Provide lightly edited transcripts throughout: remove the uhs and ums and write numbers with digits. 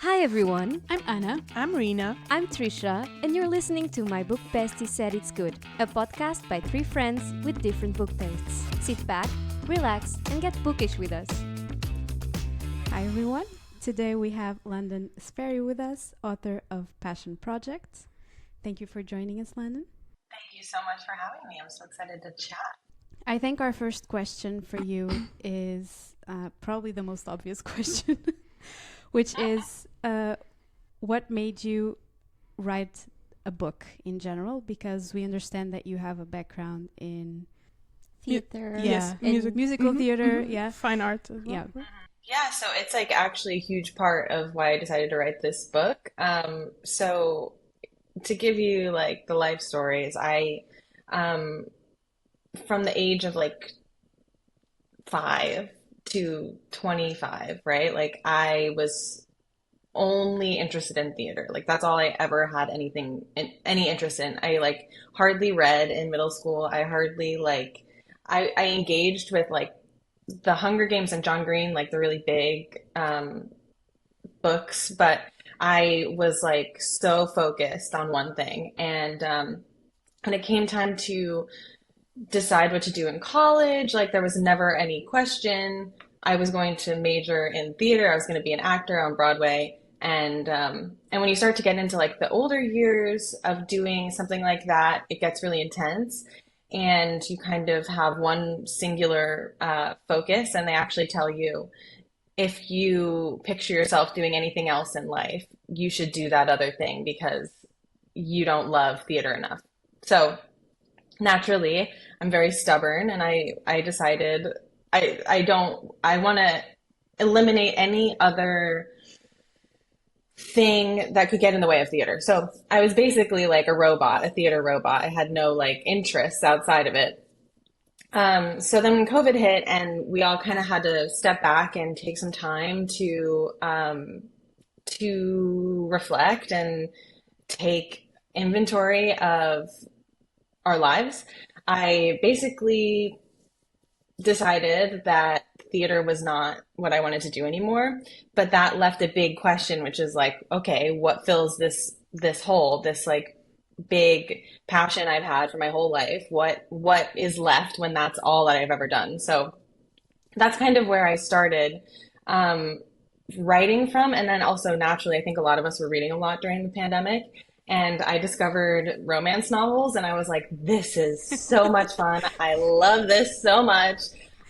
Hi everyone, I'm Anna. I'm Rina. I'm Trisha, and you're listening to My Book Bestie Said It's Good, a podcast by three friends with different book tastes. Sit back, relax, and get bookish with us. Hi everyone. Today we have London Sperry with us, author of Passion Project. Thank you for joining us, London. Thank you so much for having me. I'm so excited to chat. I think our first question for you is probably the most obvious question, which is what made you write a book in general? Because we understand that you have a background in Theater. Yes, musical theater, yeah. Fine art as well. Yeah. Yeah, so it's like actually a huge part of why I decided to write this book. So to give you like the life stories, I from the age of like 5 to 25, right? Like I was only interested in theater. Like that's all I ever had any interest in. I like hardly read in middle school. I hardly like I engaged with like the Hunger Games and John Green, like the really big books, but I was like so focused on one thing. And when it came time to decide what to do in college, like there was never any question. I was going to major in theater. I was going to be an actor on Broadway. And when you start to get into like the older years of doing something like that, it gets really intense. And you kind of have one singular focus, and they actually tell you if you picture yourself doing anything else in life, you should do that other thing because you don't love theater enough. So naturally, I'm very stubborn, and I decided I want to eliminate any other thing that could get in the way of theater. So I was basically like a robot, a theater robot. I had no like interests outside of it. So then when COVID hit and we all kind of had to step back and take some time to reflect and take inventory of our lives, I basically decided that theater was not what I wanted to do anymore. But that left a big question, which is like, okay, what fills this hole, this like big passion I've had for my whole life? What is left when that's all that I've ever done? So that's kind of where I started writing from. And then also naturally, I think a lot of us were reading a lot during the pandemic. And I discovered romance novels, and I was like, this is so much fun. I love this so much.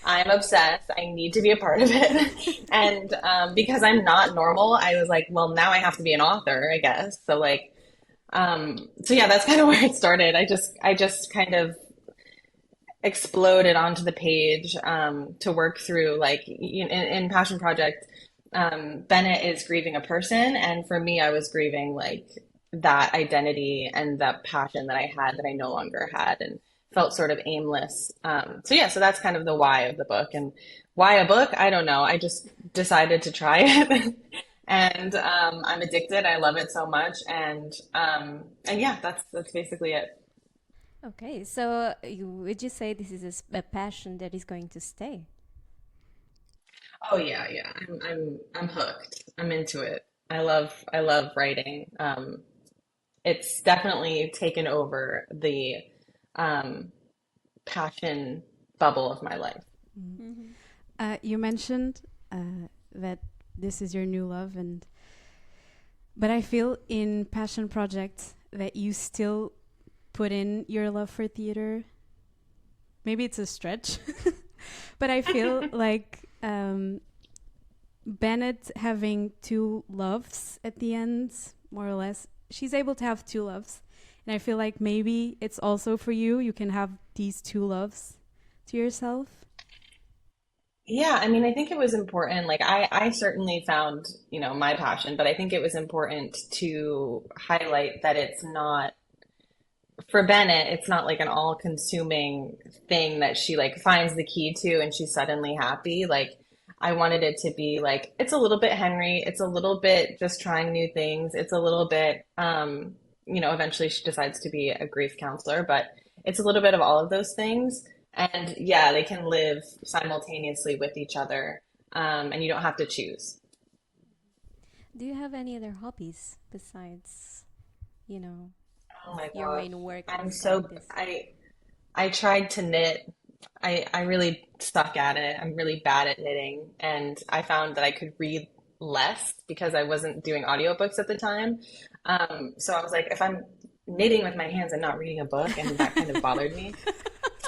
I'm obsessed. I need to be a part of it. And because I'm not normal, I was like, well, now I have to be an author, I guess. So like, so yeah, that's kind of where it started. I just kind of exploded onto the page to work through like in Passion Project, Bennett is grieving a person, and for me, I was grieving like that identity and that passion that I had that I no longer had and felt sort of aimless. So yeah, so that's kind of the why of the book. And why a book? I don't know. I just decided to try it. And I'm addicted. I love it so much. And yeah, that's basically it. Okay, so would you say this is a passion that is going to stay? Oh yeah, yeah. I'm hooked. I'm into it. I love writing. It's definitely taken over the passion bubble of my life. Mm-hmm. You mentioned that this is your new love, but I feel in Passion Project that you still put in your love for theater. Maybe it's a stretch, but I feel like Bennett having two loves at the end, more or less. She's able to have two loves. And I feel like maybe it's also for you. You can have these two loves to yourself. Yeah, I mean, I think it was important. Like I certainly found, my passion, but I think it was important to highlight that it's not for Bennett, it's not like an all-consuming thing that she like finds the key to and she's suddenly happy. Like I wanted it to be like it's a little bit Henry, it's a little bit just trying new things, it's a little bit eventually she decides to be a grief counselor, but it's a little bit of all of those things. And yeah, they can live simultaneously with each other, and you don't have to choose. Do you have any other hobbies besides, you know, Oh my your gosh. main work I'm as so artist? I tried to knit. I really suck at it. I'm really bad at knitting, and I found that I could read less because I wasn't doing audiobooks at the time. So I was like, if I'm knitting with my hands and not reading a book, and that kind of bothered me.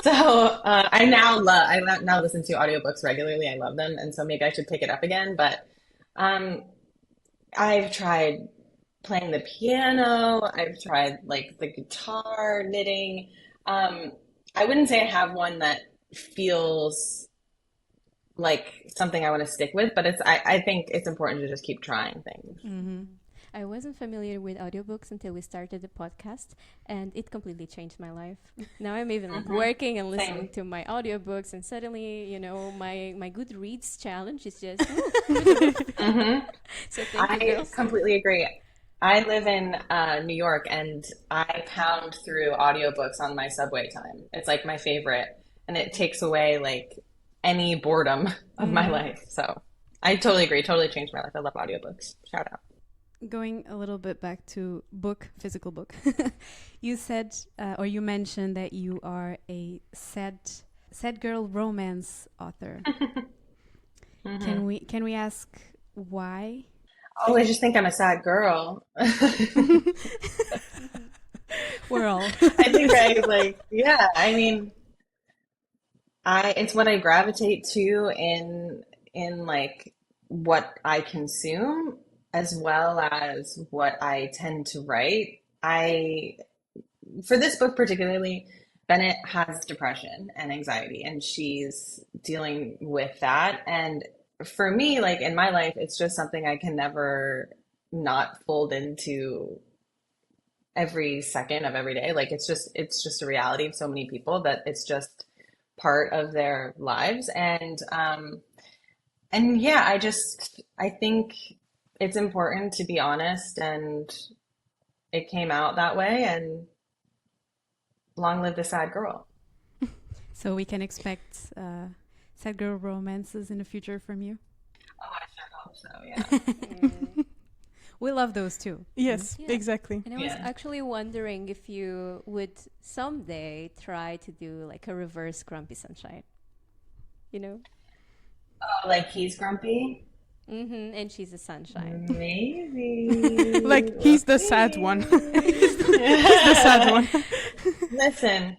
So I now listen to audiobooks regularly. I love them, and so maybe I should pick it up again. But um, I've tried playing the piano. I've tried like the guitar, knitting. Um, I wouldn't say I have one that feels like something I want to stick with, but I think it's important to just keep trying things. Mm-hmm. I wasn't familiar with audiobooks until we started the podcast, and it completely changed my life. Now I'm even like Hmm. working and listening Same. to my audiobooks, and suddenly, my Goodreads challenge is just woo. Hmm. So thank you, I girls. completely agree. I live in New York and I pound through audiobooks on my subway time. It's like my favorite, and it takes away like any boredom of my Mm-hmm. life. So I totally agree. Totally changed my life. I love audiobooks. Shout out. Going a little bit back to physical book. You said, or you mentioned that you are a sad girl romance author. Hmm. Can we ask why? Oh, I just think I'm a sad girl. We're all. I think yeah, I mean, it's what I gravitate to in like what I consume as well as what I tend to write. For this book particularly, Bennett has depression and anxiety, and she's dealing with that. And for me, like in my life, it's just something I can never not fold into every second of every day. Like it's just a reality of so many people that it's just part of their lives. And yeah, I think it's important to be honest, and it came out that way, and long live the sad girl. So we can expect sad girl romances in the future from you. Oh, I sure hope so, yeah. Mm. We love those too. Yes, Yeah. exactly. And I was Yeah. actually wondering if you would someday try to do like a reverse Grumpy Sunshine, you know? Oh, like he's grumpy? And she's a sunshine. Maybe. Like We'll he's the sad one. see. He's the sad one. Listen,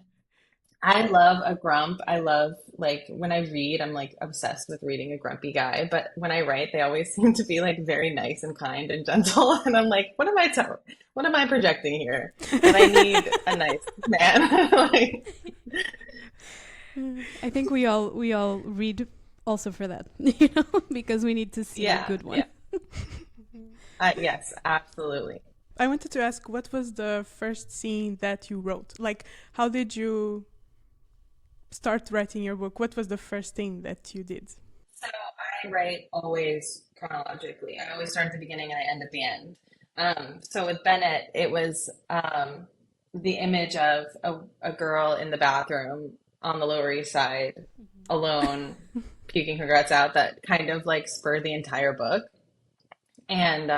I love a grump. I love like when I read, I'm like obsessed with reading a grumpy guy. But when I write, they always seem to be like very nice and kind and gentle. And I'm like, what am I projecting here? That I need a nice man. Like, I think we all read also for that, because we need to see a yeah, good one. yeah. Yes, absolutely. I wanted to ask, what was the first scene that you wrote? Like, how did you start writing your book? What was the first thing that you did? So I write always chronologically. I always start at the beginning and I end at the end. So with Bennett, it was the image of a girl in the bathroom on the Lower East Side, alone, puking her guts out. That kind of like spurred the entire book. And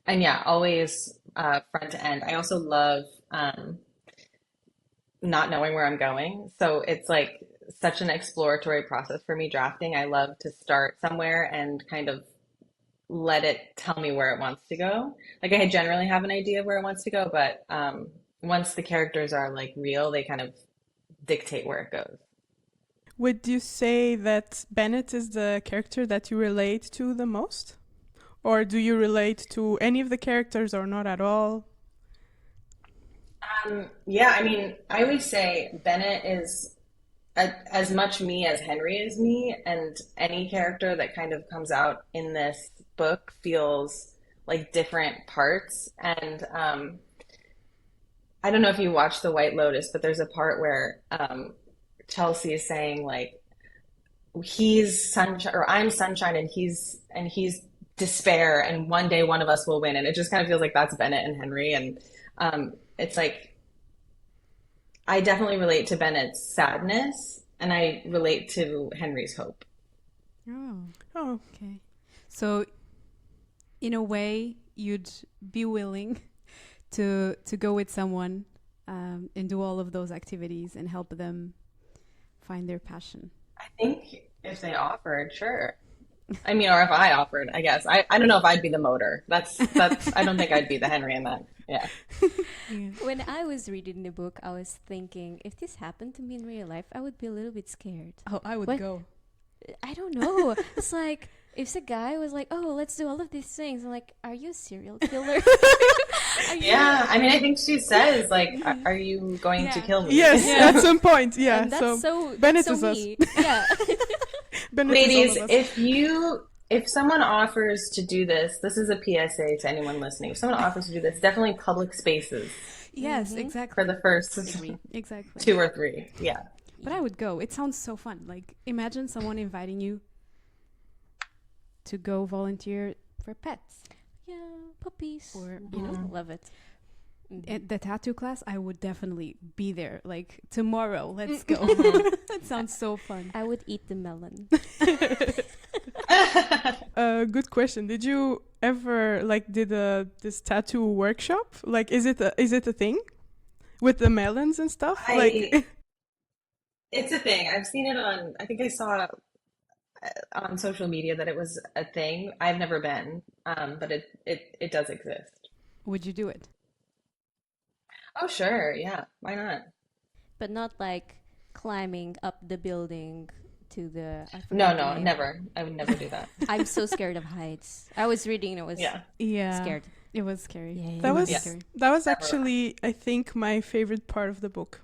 yeah, always front to end. I also love not knowing where I'm going. So it's like such an exploratory process for me drafting. I love to start somewhere and kind of let it tell me where it wants to go. Like I generally have an idea of where it wants to go, but once the characters are like real, they kind of dictate where it goes. Would you say that Bennett is the character that you relate to the most? Or do you relate to any of the characters or not at all? Yeah, I mean, I always say Bennett is as much me as Henry is me, and any character that kind of comes out in this book feels like different parts. And I don't know if you watched The White Lotus, but there's a part where Chelsea is saying like he's sunshine or I'm sunshine and he's despair, and one day one of us will win, and it just kind of feels like that's Bennett and Henry. And it's like I definitely relate to Bennett's sadness and I relate to Henry's hope. Oh, Oh, okay. So in a way, you'd be willing to go with someone and do all of those activities and help them find their passion. I think if they offered, sure. I mean, or if I offered, I guess. I don't know if I'd be the motor. That's I don't think I'd be the Henry in that. Yeah. When I was reading the book, I was thinking, if this happened to me in real life, I would be a little bit scared. Oh, I would What? go. I don't know. It's like, if the guy was like, oh, let's do all of these things, I'm like, are you a serial killer? Are you- Yeah. I mean, I think she says, like, are you going to Yeah. kill me? Yes, Yeah. at some point. Yeah. And that's so Bennett that's is so us. me. Yeah. Bennett is all Ladies, of us. if someone offers to do this, this is a PSA to anyone listening. If someone offers to do this, definitely public spaces Yes, Mhm. exactly. for the first Exactly. 2 or 3. Yeah. But I would go. It sounds so fun. Like, imagine someone inviting you to go volunteer for pets. Yeah, puppies. Or, You know, love it. At the tattoo class, I would definitely be there. Like, tomorrow, let's go. That sounds so fun. I would eat the melon. Good question. Did you ever did this tattoo workshop? Like, is it a thing with the melons and stuff? It's a thing. I've seen it on, I think I saw on social media that it was a thing. I've never been, but it does exist. Would you do it? Oh, sure. Yeah. Why not? But not like climbing up the building to the... I No, forgot the no, name. never. I would never do that. I'm so scared of heights. I was reading and I was Yeah. Yeah. scared. It was scary. Yeah, That It was Yeah. scary. that was actually, I think, my favorite part of the book.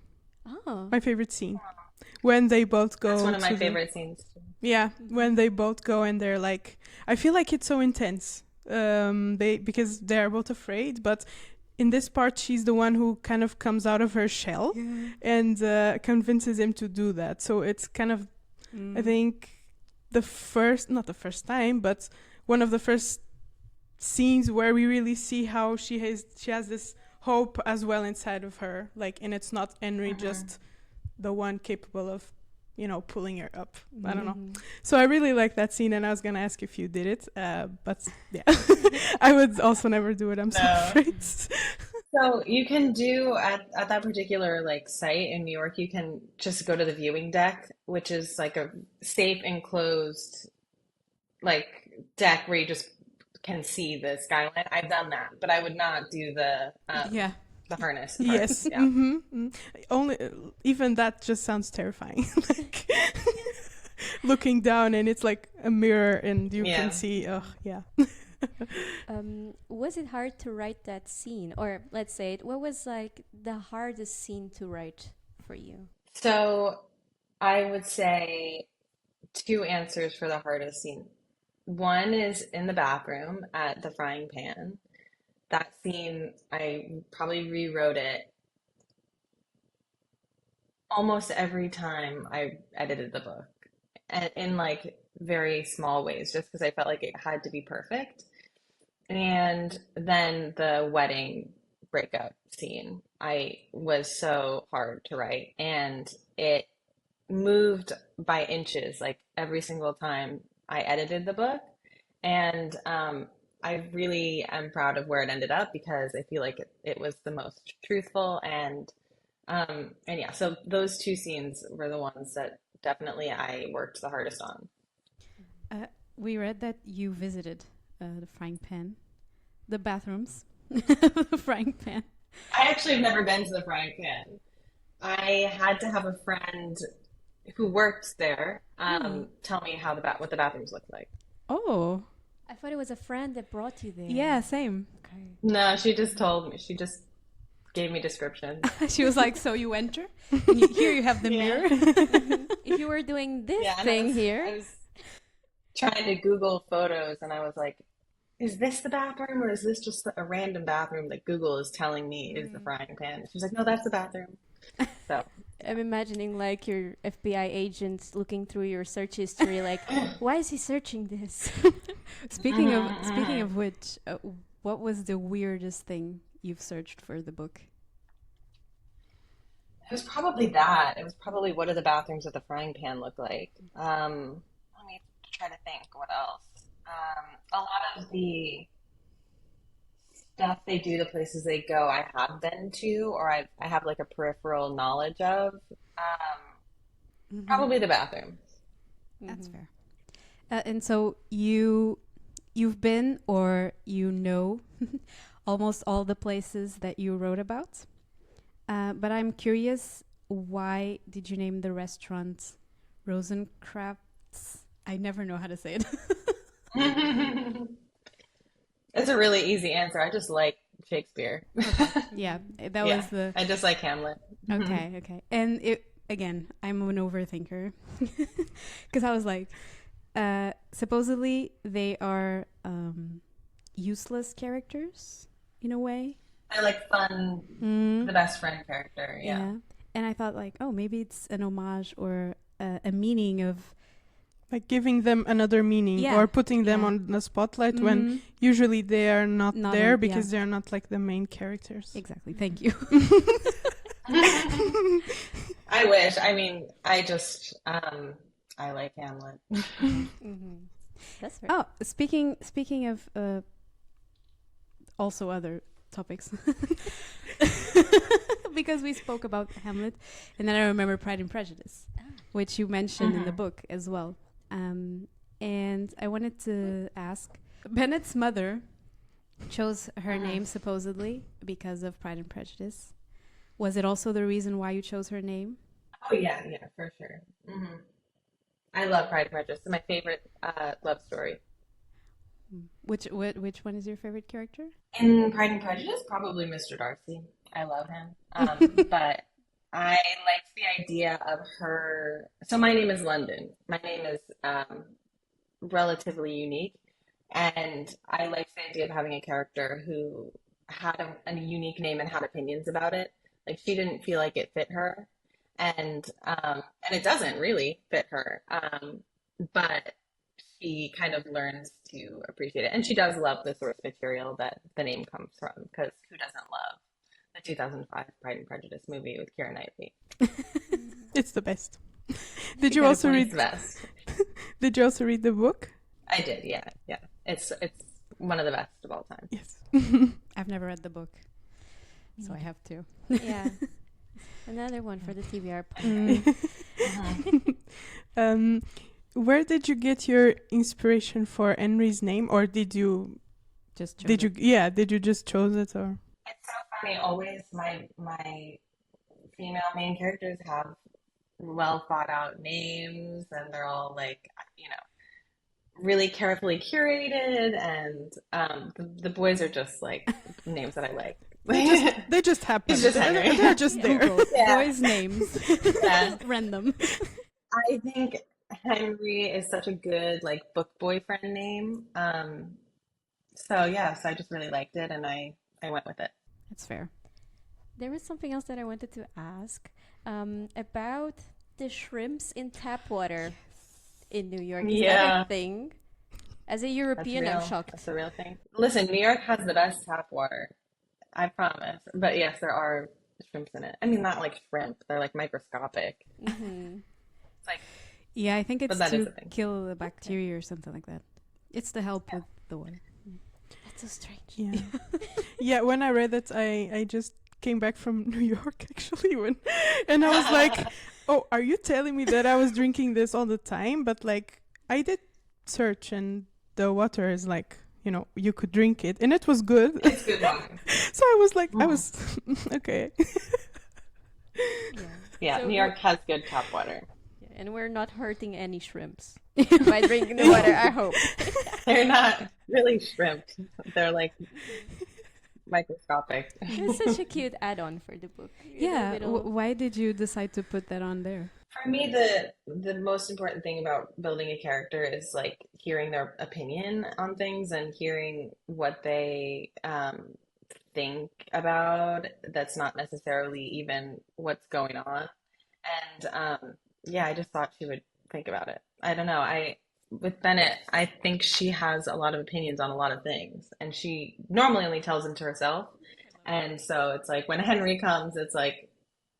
Oh. My favorite scene when they both go. That's one of my to the- favorite scenes. Yeah, when they both go and they're like, I feel like it's so intense. Because they're both afraid, but in this part, she's the one who kind of comes out of her shell and convinces him to do that. So it's kind of, I think, not the first time, but one of the first scenes where we really see how she has this hope as well inside of her, and it's not Henry just the one capable of pulling her up. I don't know. So I really like that scene, and I was gonna ask if you did it, but yeah, I would also never do it. I'm so No. afraid. So you can do at that particular site in New York, you can just go to the viewing deck, which is like a safe enclosed deck where you just can see the skyline. I've done that, but I would not do the harness part. Yes. Yeah. Only even that just sounds terrifying. Looking down and it's like a mirror and you Yeah. can see. Oh yeah. Was it hard to write that scene? Or let's say, what was the hardest scene to write for you? So I would say 2 answers for the hardest scene. One is in the bathroom at the frying pan. That scene, I probably rewrote it almost every time I edited the book, and in very small ways, just because I felt like it had to be perfect. And then the wedding breakup scene, I was so hard to write, and it moved by inches every single time I edited the book. And I really am proud of where it ended up because I feel like it was the most truthful and yeah, so those 2 scenes were the ones that definitely I worked the hardest on. We read that you visited the frying pan, the bathrooms, the frying pan. I actually have never been to the frying pan. I had to have a friend who worked there tell me what the bathrooms looked like. Oh, I thought it was a friend that brought you there. yeah, same. Okay. No, she just told me. She just gave me descriptions. She was like, so you enter, and here you have the Yeah. mirror. If you were doing this Yeah, and thing I here, was trying to Google photos, and I was like, is this the bathroom or is this just a random bathroom that Google is telling me is the frying pan? She's like, no, that's the bathroom. So I'm imagining your FBI agent looking through your search history, why is he searching this? Speaking of which, what was the weirdest thing you've searched for the book? it was probably that. It was probably what do the bathrooms at the frying pan look like? Let me try to think what else. A lot of the stuff they do, the places they go, I have been to, or I have like a peripheral knowledge of. Probably the bathroom. That's fair. And so you've been, or you know, almost all the places that you wrote about. But I'm curious, why did you name the restaurant Rosencrafts? I never know how to say it. It's a really easy answer. I just like Shakespeare. Yeah, that was the. I just like Hamlet. Okay. And again, I'm an overthinker. Because I was like, supposedly they are useless characters in a way. I like fun, the best friend character. Yeah. And I thought like, oh, maybe it's an homage or a meaning of Like giving them another meaning or putting them on the spotlight when usually they are not there because they're not like the main characters. Exactly. Thank you. I wish. I mean, I just, I like Hamlet. That's right. Oh, speaking of also other topics, because we spoke about Hamlet, and then I remember Pride and Prejudice, which you mentioned in the book as well. And I wanted to ask, Bennett's mother chose her name supposedly because of Pride and Prejudice. Was it also the reason why you chose her name? Oh yeah, for sure. I love Pride and Prejudice. It's my favorite love story. Which one is your favorite character? In Pride and Prejudice, probably Mr. Darcy. I love him. But I liked the idea of her. So my name is London. My name is relatively unique. And I liked the idea of having a character who had a unique name and had opinions about it. Like, she didn't feel like it fit her. And it doesn't really fit her. But she kind of learns to appreciate it. And she does love the source material that the name comes from, because who doesn't love the 2005 Pride and Prejudice movie with Keira Knightley? It's the best. Did you also read the best? Did you also read the book? I did, yeah. It's one of the best of all time. Yes. I've never read the book, so I have to. Yeah. Another one for the TBR podcast. Where did you get your inspiration for Henry's name, or did you just chose did you just chose it, or? It's so funny. Always my female main characters have well thought out names, and they're all like, really carefully curated, and the boys are just like names that I like. They just happen. It's just Henry. They're just there. Boys' names. Random. I think Henry is such a good book boyfriend name. So I just really liked it, and I went with it. That's fair. There was something else that I wanted to ask about the shrimps in tap water in New York. Is that a thing? As a European, I'm shocked. That's a real thing. Listen, New York has the best tap water. I promise. But yes, there are shrimps in it. I mean, not like shrimp. They're like microscopic. It's like, yeah, I think it's to kill the bacteria or something like that. It's to help with the water. That's so strange. Yeah. Yeah, when I read it, I just came back from New York, actually. And I was like, oh, are you telling me that I was drinking this all the time? But I did search, and the water is you could drink it, and it was good. It's good water. So I was like, okay. Yeah, so New York has good tap water. And we're not hurting any shrimps by drinking the water, I hope. They're not really shrimp. They're microscopic. It's such a cute add-on for the book. Yeah, why did you decide to put that on there? For me, the most important thing about building a character is hearing their opinion on things and hearing what they think about. That's not necessarily even what's going on. And I just thought she would think about it. I don't know. With Bennett, I think she has a lot of opinions on a lot of things, and she normally only tells them to herself. And so it's when Henry comes, it's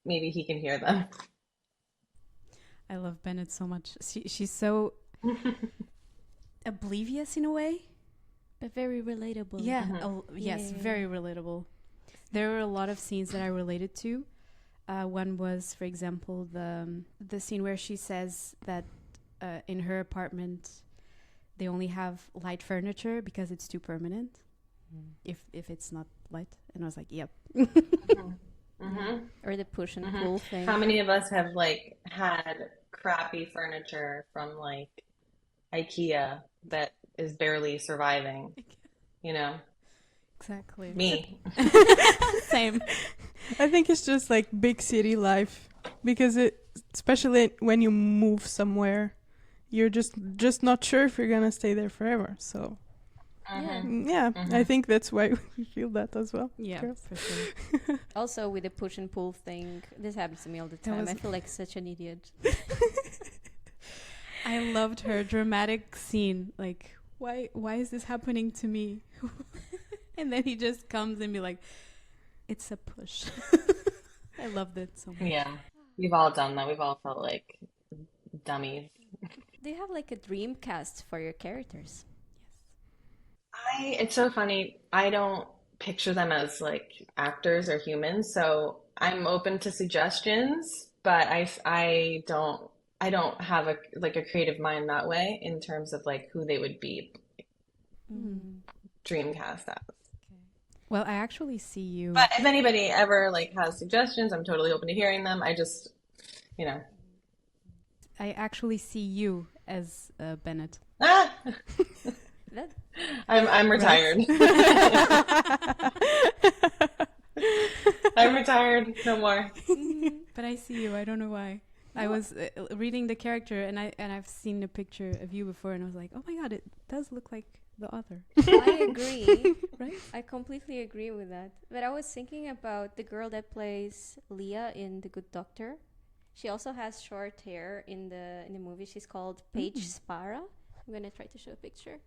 maybe he can hear them. I love Bennett so much. She's so oblivious in a way, But very relatable. Yeah, Yeah. yes, very relatable. There were a lot of scenes that I related to. One was, for example, the scene where she says that in her apartment they only have light furniture because it's too permanent. If it's not light, and I was like, yep. Or the push and pull thing. How many of us have like had crappy furniture from like IKEA that is barely surviving? You know, Exactly. me. Same. I think it's just like big city life because especially when you move somewhere, you're just not sure if you're gonna stay there forever. So yeah, I think that's why we feel that as well. Yeah, girls. for sure. Also with the push and pull thing, this happens to me all the time. I feel like such an idiot. I loved her dramatic scene. Like, why is this happening to me? And then he just comes and be like, it's a push. I loved it so much. Yeah, we've all done that. We've all felt like dummies. Do you have like a dream cast for your characters? It's so funny. I don't picture them as like actors or humans, so I'm open to suggestions, but I don't have a like a creative mind that way in terms of like who they would be dreamcast as. Well, I actually see you. But if anybody ever like has suggestions, I'm totally open to hearing them. I just, you know. I actually see you as Bennett. Ah! That I'm retired. I'm retired. No more. But I see you. I don't know why. I was reading the character, and I've seen a picture of you before, and I was like, oh my god, it does look like the author. I agree. Right? I completely agree with that. But I was thinking about the girl that plays Leah in The Good Doctor. She also has short hair in the movie. She's called Paige Spara. I'm gonna try to show a picture.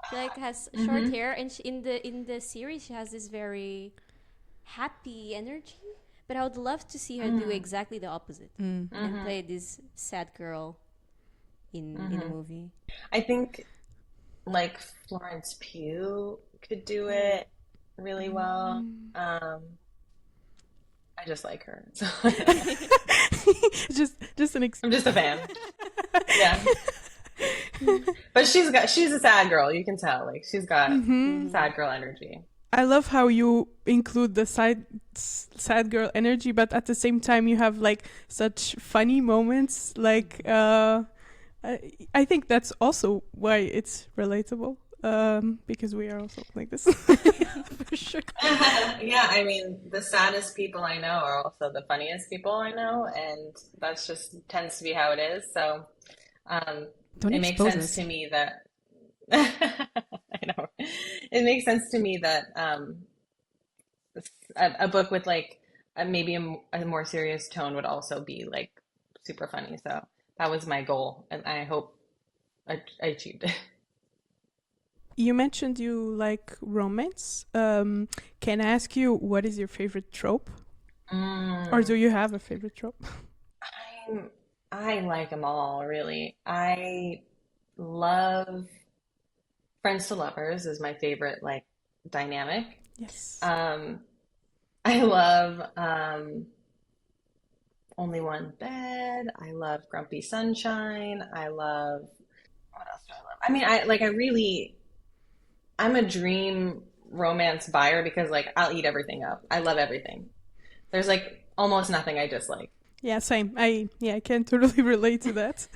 She like has short hair, and she, in the series she has this very happy energy. But I would love to see her do exactly the opposite and play this sad girl in a movie. I think like Florence Pugh could do it really well. I just like her. So just an I'm just a fan. Yeah. But she's a sad girl, you can tell. Like she's got sad girl energy. I love how you include the sad girl energy, but at the same time you have like such funny moments. Like I think that's also why it's relatable, because we are also like this. For sure. Yeah, I mean, the saddest people I know are also the funniest people I know, and that's just tends to be how it is. So Don't it makes expose sense us. to me that I know it makes sense to me that a book with like maybe a more serious tone would also be like super funny. So that was my goal, and I hope I achieved it. You mentioned you like romance. Can I ask you what is your favorite trope? Or do you have a favorite trope? I like them all, really. I love friends to lovers is my favorite like dynamic. Yes. I love Only One Bed. I love Grumpy Sunshine. I love what else do I love? I mean, I'm a dream romance buyer because like I'll eat everything up. I love everything. There's like almost nothing I dislike. Yeah, same. I can totally relate to that.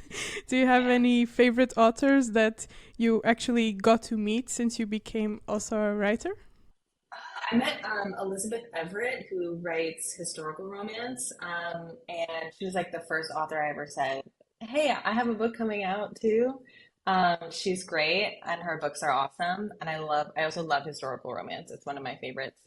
Do you have any favorite authors that you actually got to meet since you became also a writer? I met Elizabeth Everett, who writes historical romance, and she was like the first author I ever said, "Hey, I have a book coming out too." She's great, and her books are awesome, and I also love historical romance. It's one of my favorites.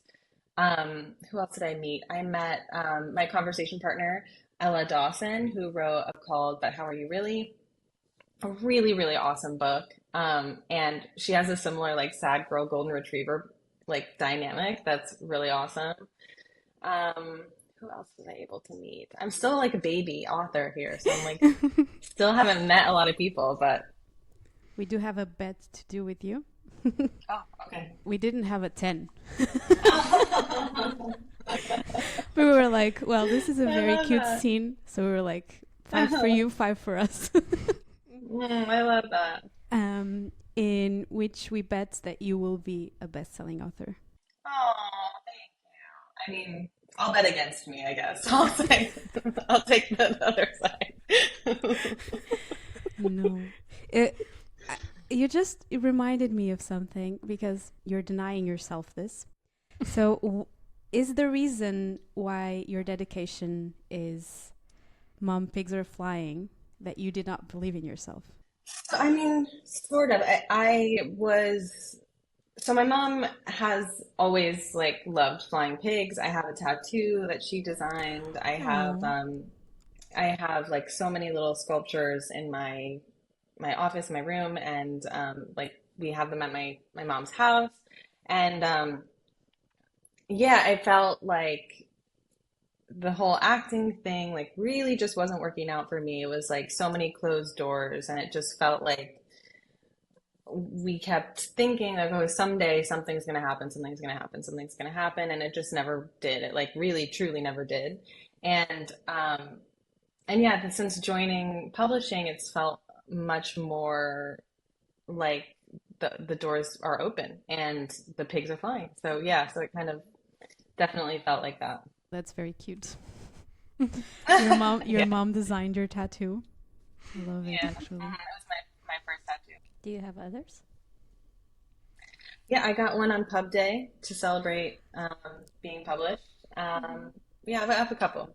Who else did I meet? I met my conversation partner, Ella Dawson, who wrote a called "But How Are You Really?" A really, really awesome book. And she has a similar like sad girl golden retriever like dynamic that's really awesome. Who else was I able to meet? I'm still like a baby author here, so I'm like still haven't met a lot of people, but We do have a bet to do with you. Oh, okay. We didn't have a 10. But we were like, well, this is a I very love cute that. scene. So we were like, 5 for you, 5 for us. I love that. In which we bet that you will be a best-selling author. Oh, thank you. I mean, I'll bet against me, I guess. I'll take the other side. No. It reminded me of something because you're denying yourself this. So is the reason why your dedication is Mom, Pigs Are Flying that you did not believe in yourself? I mean, sort of. So my mom has always like loved flying pigs. I have a tattoo that she designed. Oh. I have like so many little sculptures in my office, my room, and like we have them at my mom's house. And yeah, I felt like the whole acting thing like really just wasn't working out for me. It was like so many closed doors, and it just felt like we kept thinking like, oh, someday something's gonna happen, something's gonna happen, something's gonna happen, and it just never did. It like really, truly never did. And yeah, since joining publishing, it's felt much more like the doors are open and the pigs are flying. So yeah, so it kind of definitely felt like that. That's very cute. Your Yeah. mom designed your tattoo. I love it, Yeah. actually. That was my first tattoo. Do you have others? Yeah, I got one on Pub Day to celebrate being published. Yeah, I have a couple.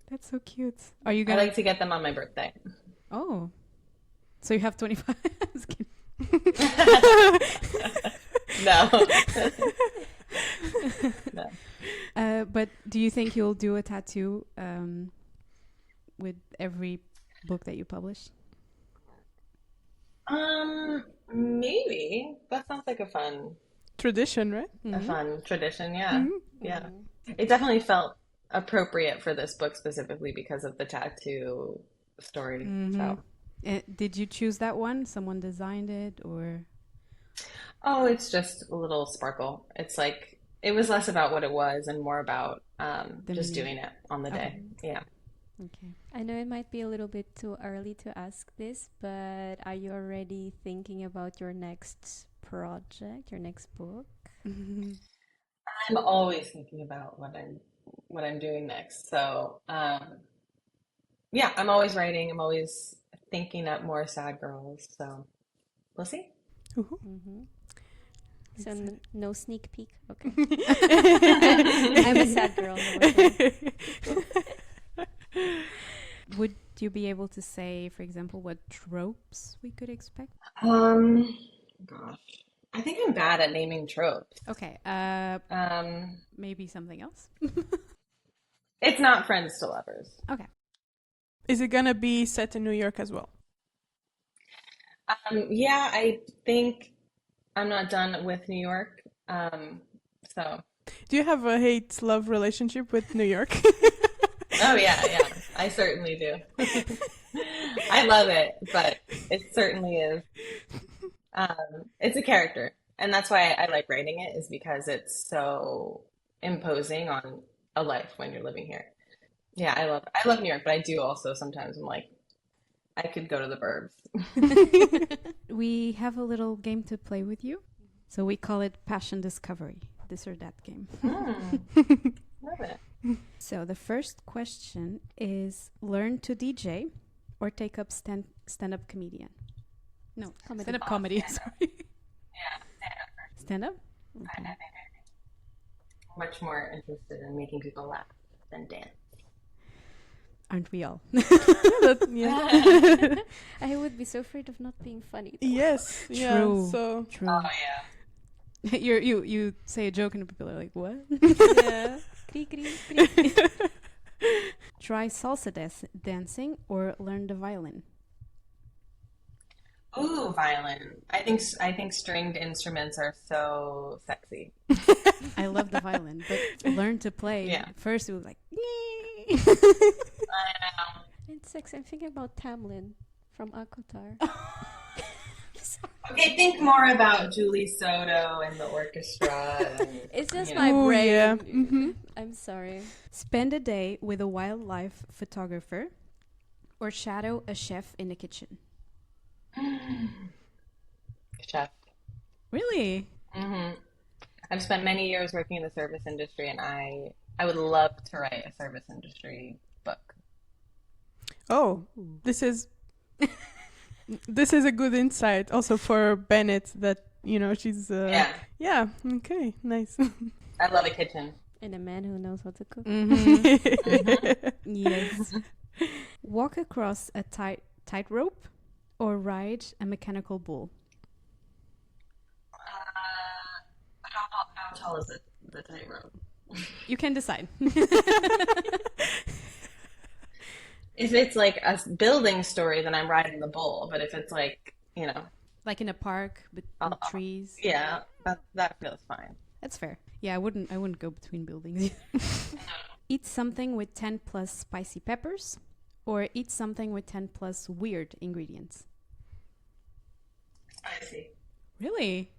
That's so cute. Are you I gonna? like to get them on my birthday. Oh, so you have 25? Just kidding. No. No. But do you think you'll do a tattoo with every book that you publish? Maybe. That sounds like Tradition, right? a fun tradition. Yeah. Yeah. Mm-hmm. It definitely felt appropriate for this book specifically because of the tattoo story. So, Did you choose that one? Someone designed it, or? oh, it's just a little sparkle. It's like it was less about what it was and more about The just meaning. doing it on the day. Yeah. Okay. I know it might be a little bit too early to ask this, but are you already thinking about your next project, your next book? I'm always thinking about what I'm doing next. So, yeah, I'm always writing. I'm always thinking up more sad girls. So, we'll see. Mm-hmm. So Excited. no sneak peek. Okay. I'm a sad girl. No, okay. Would you be able to say, for example, what tropes we could expect? Gosh, I think I'm bad at naming tropes. Okay. Maybe something else. It's not friends to lovers. Okay. Is it gonna be set in New York as well? Yeah, I think I'm not done with New York. So, Do you have a hate-love relationship with New York? oh yeah, I certainly do. I love it, but it certainly is. It's a character, and that's why I like writing it, is because it's so imposing on a life when you're living here. Yeah, I love New York, but I do also sometimes I'm like, I could go to the burbs. We have a little game to play with you. So we call it Passion Discovery, this or that game. Love it. So the first question is learn to DJ or take up stand-up comedian? No, Comedy. stand-up comedy, sorry. Yeah, Stand-up? I Okay. think I'm much more interested in making people laugh than dance. Aren't we all? Yeah. I would be so afraid of not being funny. though. Yes. Yeah. True. So True. Oh yeah. You say a joke and people are like, what? Yeah. Cree, cree, cree. Try salsa dancing or learn the violin? Ooh, violin. I think stringed instruments are so sexy. I love the violin, but learn to play. Yeah. First it was like, I know. And sex, I'm thinking about Tamlin from Akotar. Okay, think more about Julie Soto and the orchestra and, It's just you my know. Oh, brain. yeah. Mm-hmm. I'm sorry. Spend a day with a wildlife photographer or shadow a chef in the kitchen. Chef. Really? hmm I've spent many years working in the service industry, and I would love to write a service industry book. Oh, Ooh. this is this is a good insight also for Bennett that she's Yeah, yeah, okay, nice. I love a kitchen. And a man who knows how to cook. hmm Yes. Walk across a tightrope or ride a mechanical bull. How tall is it? The tightrope. You can decide. If it's like a building story, then I'm riding the bull. But if it's like, Like in a park with trees. yeah, that feels fine. That's fair. Yeah, I wouldn't go between buildings either. Eat something with 10 plus spicy peppers or eat something with 10 plus weird ingredients. Spicy. Really?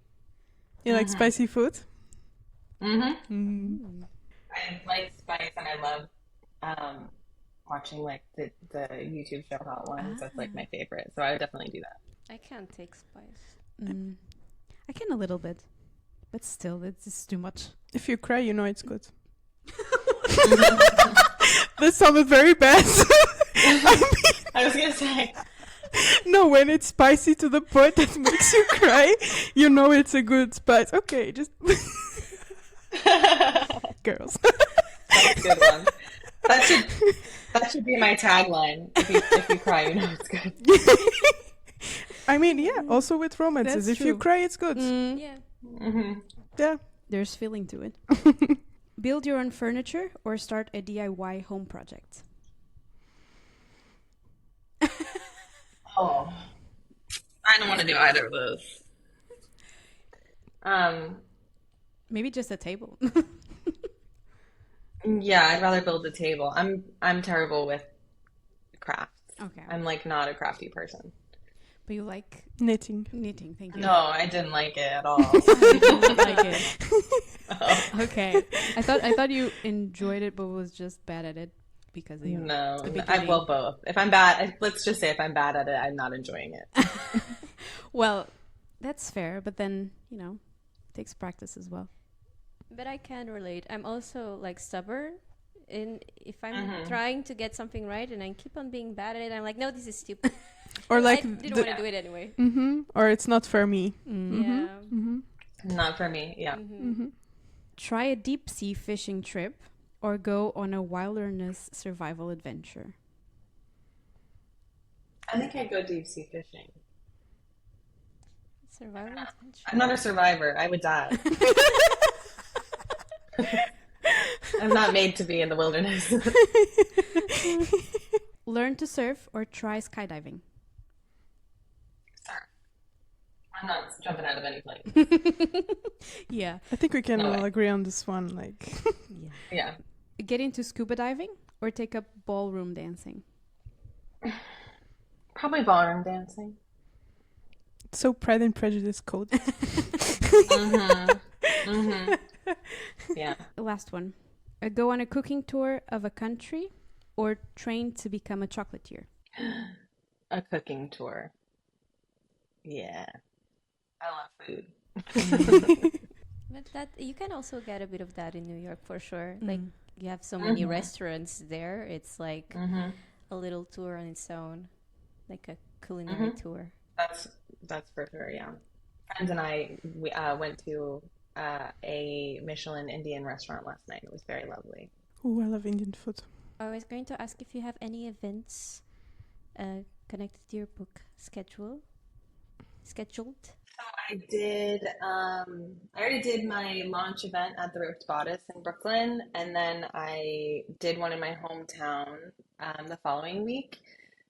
You like spicy food? Mm-hmm. I like spice, and I love watching like the YouTube show Hot Ones. That's like my favorite. So I would definitely do that. I can't take spice. I can a little bit, but still, it's just too much. If you cry, you know it's good. That sounded very bad. I was gonna say. No, when it's spicy to the point that makes you cry, you know it's a good spice. Okay, just girls. That's a good one. That should be my tagline. If you cry, you know it's good. I mean, yeah, also with romances. That's If you true. cry, it's good. Yeah. hmm Yeah. There's feeling to it. Build your own furniture or start a DIY home project. Oh, I don't want to do either of those. Maybe just a table. Yeah, I'd rather build a table. I'm terrible with crafts. Okay. I'm like not a crafty person. But you like Knitting. knitting, thank you. No, I didn't like it at all. I don't like it. Oh, Okay. I thought you enjoyed it but was just bad at it because of no, the I beginning. will both. If I'm bad, let's just say if I'm bad at it, I'm not enjoying it. Well, that's fair, but then, it takes practice as well. But I can relate. I'm also like stubborn. And if I'm trying to get something right and I keep on being bad at it, I'm like, no, this is stupid. Or I like didn't want to do it anyway. or it's not for me. Yeah. Not for me. Yeah. Try a deep sea fishing trip or go on a wilderness survival adventure. I think I'd go deep sea fishing. Survival adventure. I'm not a survivor. I would die. I'm not made to be in the wilderness. Learn to surf or try skydiving. Sir, I'm not jumping out of any plane. Yeah. I think we can No all way. agree on this one. Like, Yeah. Get into scuba diving or take up ballroom dancing. Probably ballroom dancing. so Pride and Prejudice code. Yeah. Last one. Go on a cooking tour of a country or train to become a chocolatier. A cooking tour. Yeah. I love food. But that you can also get a bit of that in New York for sure. Like you have so many restaurants there. It's like a little tour on its own, like a culinary tour. That's for sure, yeah. Friends and we went to a Michelin Indian restaurant last night. It was very lovely. Ooh, I love Indian food. I was going to ask if you have any events connected to your book scheduled. So I did, I already did my launch event at the Roped Bodice in Brooklyn, and then I did one in my hometown the following week.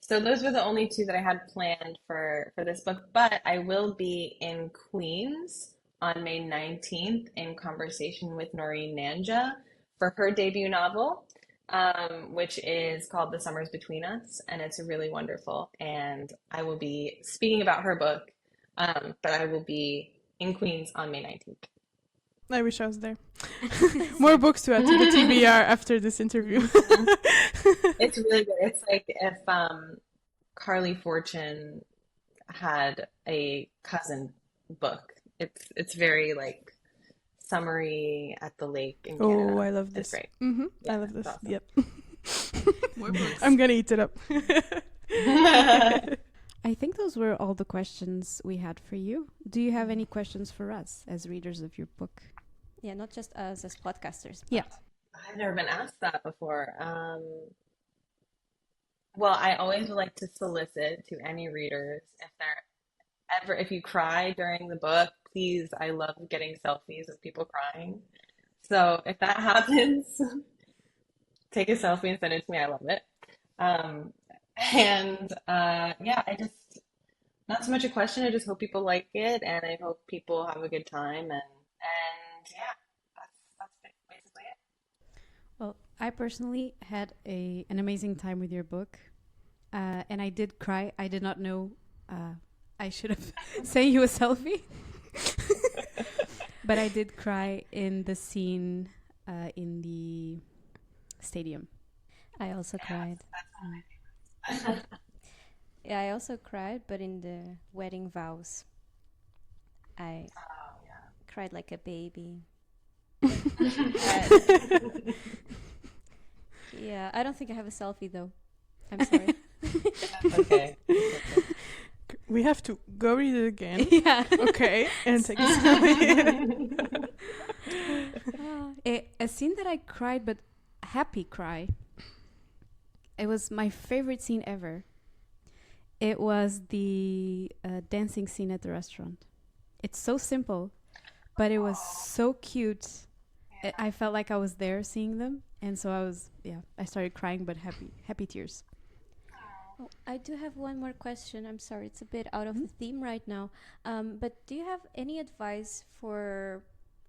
So those were the only two that I had planned for this book, but I will be in Queens on May 19th in conversation with Noreen Nanja for her debut novel, which is called The Summers Between Us, and it's really wonderful. And I will be speaking about her book But I will be in Queens on May 19th. I wish I was there. More books to add to the TBR after this interview. It's really good. It's like if Carly Fortune had a cousin book. It's very like summery at the lake in Canada. Oh, I love It's this. great. I love this. Awesome. Yep. More books. I'm gonna eat it up. I think those were all the questions we had for you. Do you have any questions for us as readers of your book? Yeah, not just us as podcasters. Yeah. I've never been asked that before. Well, I always would like to solicit to any readers if you cry during the book, please, I love getting selfies of people crying. So if that happens, take a selfie and send it to me. I love it. Yeah, I just, not so much a question. I just hope people like it and I hope people have a good time. And yeah, that's basically it. Well, I personally had an amazing time with your book. And I did cry. I did not know I should have sent you a selfie. But I did cry in the scene in the stadium. I also cried. Yeah, I also cried, but in the wedding vows. I cried like a baby. Yeah, I don't think I have a selfie though. I'm sorry. Okay. We have to go read it again. Yeah. Okay, and take a selfie. A scene that I cried, but happy cry. It was my favorite scene ever. It was the dancing scene at the restaurant. It's so simple, but it was so cute. I felt like I was there seeing them, and so I started crying, but happy tears. Oh, I do have one more question. I'm sorry, it's a bit out of the theme right now. But do you have any advice for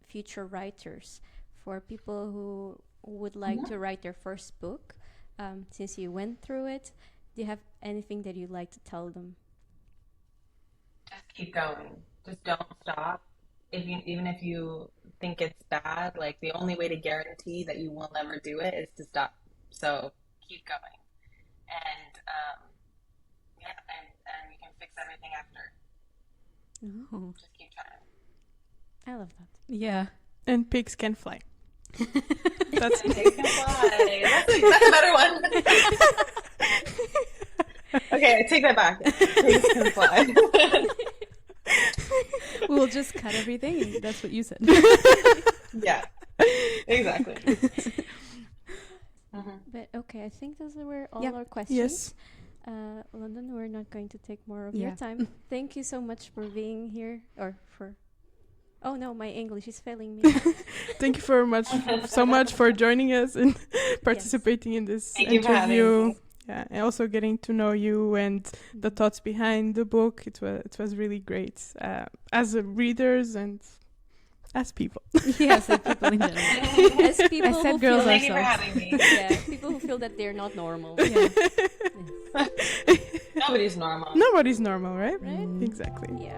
future writers, for people who would like to write their first book? Since you went through it, do you have anything that you'd like to tell them? Just keep going. Just don't stop. Even if you think it's bad, like the only way to guarantee that you will never do it is to stop. So keep going. And and you can fix everything after. Oh. Just keep trying. I love that. Yeah. And pigs can fly. That's pigs can fly. That's a better one. Okay, I take that back. Pigs can fly. We'll just cut everything. That's what you said. Yeah, exactly. But okay, I think those were all our questions. Yes. London, we're not going to take more of your time. Thank you so much for being here, Oh no, my English is failing me. Thank you so much for joining us and participating in this Thank you for having interview. me. Yeah, and also getting to know you and the thoughts behind the book. It was really great as readers and as people. Yes, as people in general. As people I said who girls feel Thank you for having me. people who feel that they're not normal. Yeah. Nobody's normal. Nobody's normal, right? Right? Exactly. Yeah.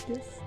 Yes.